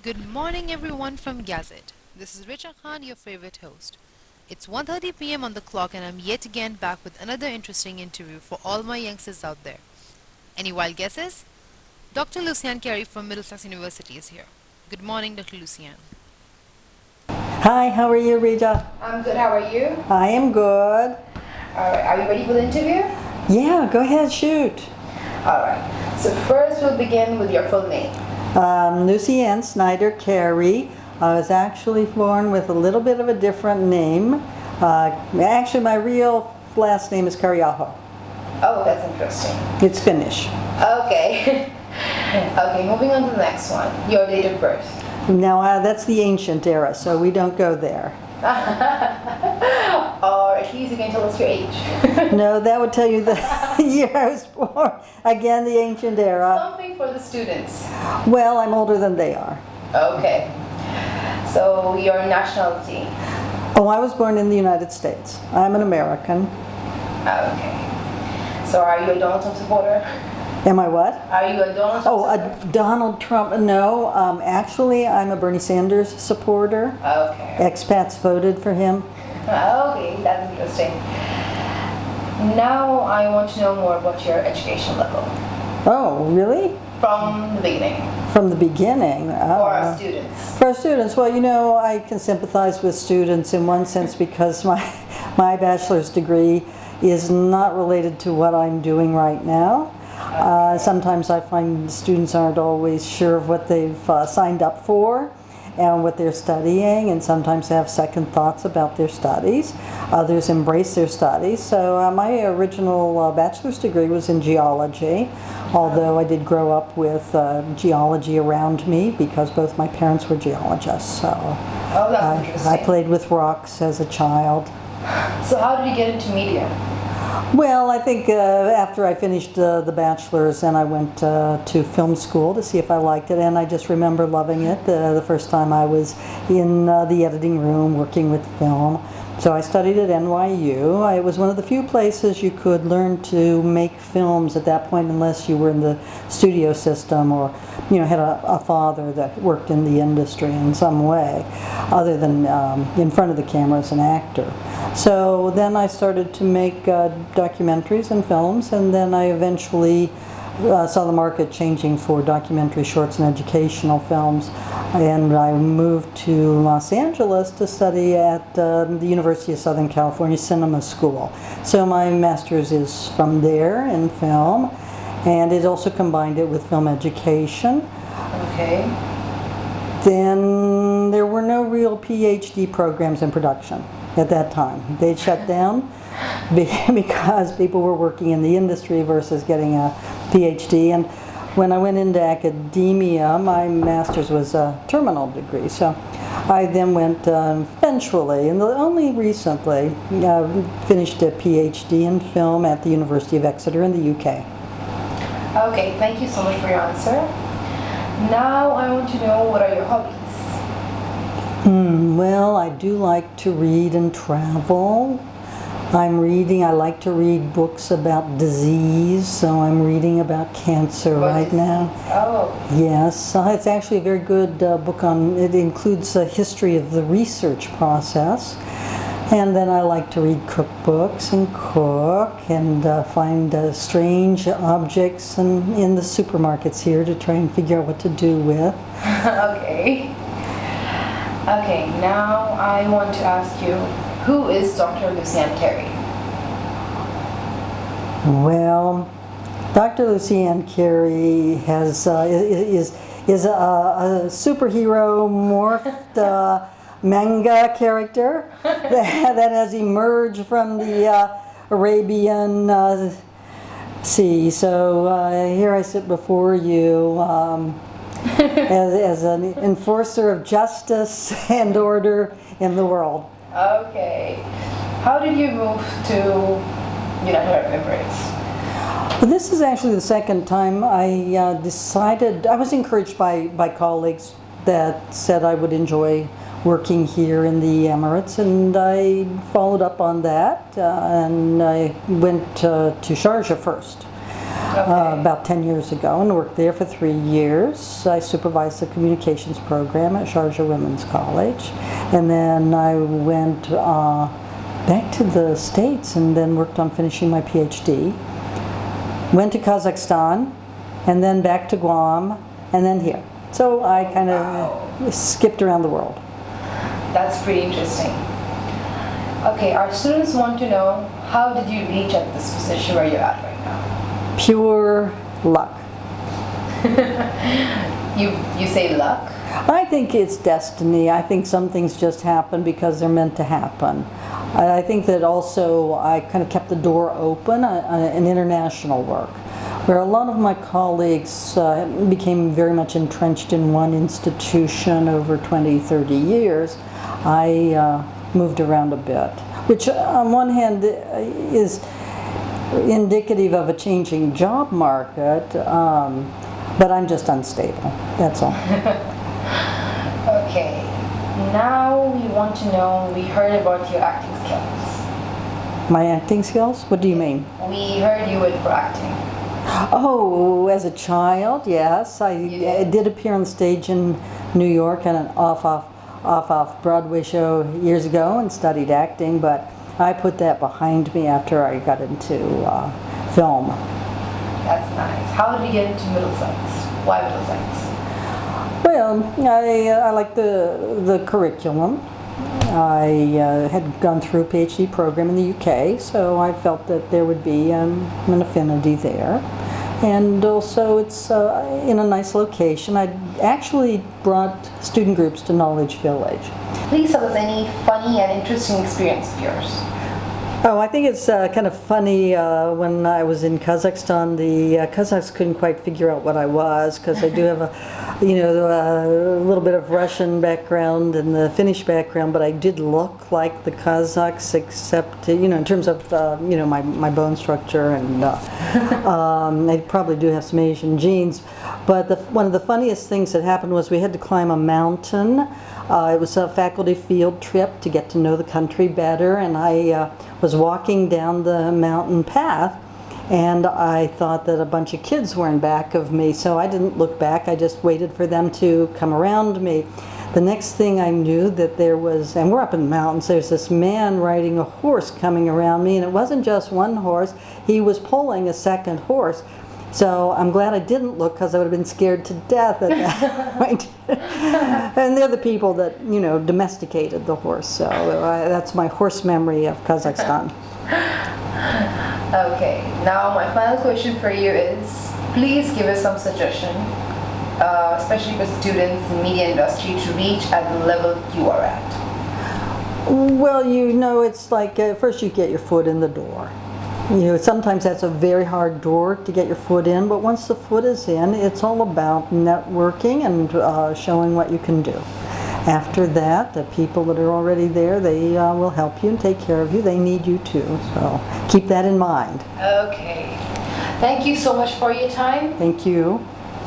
Good morning everyone from Gazette. This is Richa Khan, your favorite host. It's 1:30 p.m. on the clock and I'm yet again back with another interesting interview for all my youngsters out there. Any wild guesses? Dr. Lucian Carey from Middlesex University is here. Good morning, Dr. Lucian. Hi, how are you, Rija? I'm good. How are you? I am good. All right. Are you ready for the interview? Yeah, go ahead, shoot. All right. So first, we'll begin with your full name. Lucy Ann Snyder Carey. I was actually born with a little bit of a different name. Actually, my real last name is Karyaho. Oh, that's interesting. It's Finnish. Okay. Okay. Moving on to the next one. Your date of birth. Now, that's the ancient era, so we don't go there. Or at least you can tell us your age. No, that would tell you the year I was born. Again, the ancient era. Something for the students. Well, I'm older than they are. Okay. So your nationality. Oh, I was born in the United States. I'm an American. Okay. So are you a Donald Trump supporter? Am I what? Are you a Donald Trump supporter? Donald Trump, no. Actually, I'm a Bernie Sanders supporter. Okay. Expats voted for him. Okay, that's interesting. Now I want to know more about your education level. Oh, really? From the beginning. From the beginning? For our students. For our students, well, I can sympathize with students in one sense because my bachelor's degree is not related to what I'm doing right now. Sometimes I find students aren't always sure of what they've signed up for and what they're studying, and sometimes they have second thoughts about their studies. Others embrace their studies. So my original bachelor's degree was in geology, although I did grow up with geology around me because both my parents were geologists. So Oh, that's interesting. I played with rocks as a child. So how did you get into media? Well, I think after I finished the bachelor's, and I went to film school to see if I liked it, and I just remember loving it the first time I was in the editing room working with film. So I studied at NYU. It was one of the few places you could learn to make films at that point, unless you were in the studio system or had a father that worked in the industry in some way, other than in front of the camera as an actor. So then I started to make documentaries and films, and then I eventually saw the market changing for documentary shorts and educational films, and I moved to Los Angeles to study at the University of Southern California Cinema School. So my master's is from there in film, and it also combined it with film education. Okay. Then there were no real PhD programs in production at that time. They'd shut down because people were working in the industry versus getting a PhD. And when I went into academia, my master's was a terminal degree. So I then went eventually, and only recently, finished a PhD in film at the University of Exeter in the UK. Okay, thank you so much for your answer. Now I want to know, what are your hobbies? Well, I do like to read and travel. I like to read books about disease, so I'm reading about cancer right now. Oh. Yes, it's actually a very good book it includes a history of the research process. And then I like to read cookbooks and cook and find strange objects in the supermarkets here to try and figure out what to do with. Okay. Okay, now I want to ask you, who is Dr. Lucian Carey? Well, Dr. Lucian Carey is a superhero morphed manga character that has emerged from the Arabian Sea. So here I sit before you as an enforcer of justice and order in the world. Okay. How did you move to United Arab Emirates? Well, this is actually the second time I decided. I was encouraged by colleagues that said I would enjoy working here in the Emirates, and I followed up on that, and I went to Sharjah first. about 10 years ago, and worked there for 3 years. I supervised the communications program at Sharjah Women's College, and then I went back to the States and then worked on finishing my PhD. Went to Kazakhstan, and then back to Guam, and then here. So I kind of skipped around the world. That's pretty interesting. Okay, our students want to know, how did you reach at this position where you're at right now? Pure luck. You say luck? I think it's destiny. I think some things just happen because they're meant to happen. I think that also I kind of kept the door open in international work, where a lot of my colleagues became very much entrenched in one institution over 20, 30 years. I moved around a bit, which on one hand is indicative of a changing job market, but I'm just unstable, that's all. Okay, now we want to know, we heard about your acting skills. My acting skills? What do you mean? We heard you went for acting. Oh, as a child, yes. I did appear on stage in New York on an off Broadway show years ago and studied acting, but I put that behind me after I got into film. That's nice. How did you get into Middlesex? Why Middlesex? Well, I like the curriculum. I had gone through a PhD program in the UK, so I felt that there would be an affinity there. And also it's in a nice location. I actually brought student groups to Knowledge Village. Please tell us any funny and interesting experience of yours. Oh, I think it's kind of funny when I was in Kazakhstan, the Kazakhs couldn't quite figure out what I was, because I do have a little bit of Russian background and the Finnish background, but I did look like the Kazakhs, except in terms of my bone structure, and I probably do have some Asian genes. But one of the funniest things that happened was we had to climb a mountain. It was a faculty field trip to get to know the country better, and I was walking down the mountain path, and I thought that a bunch of kids were in back of me, so I didn't look back. I just waited for them to come around me. The next thing I knew that there was, and we're up in the mountains, there's this man riding a horse coming around me, and it wasn't just one horse, he was pulling a second horse. So I'm glad I didn't look, because I would have been scared to death at that point. And they're the people that, domesticated the horse. So that's my horse memory of Kazakhstan. Okay, now my final question for you is, please give us some suggestion, especially for students in media industry, to reach at the level you are at. Well, it's like first you get your foot in the door. Sometimes that's a very hard door to get your foot in, but once the foot is in, it's all about networking and showing what you can do. After that, the people that are already there, they will help you and take care of you. They need you too, so keep that in mind. Okay. Thank you so much for your time. Thank you.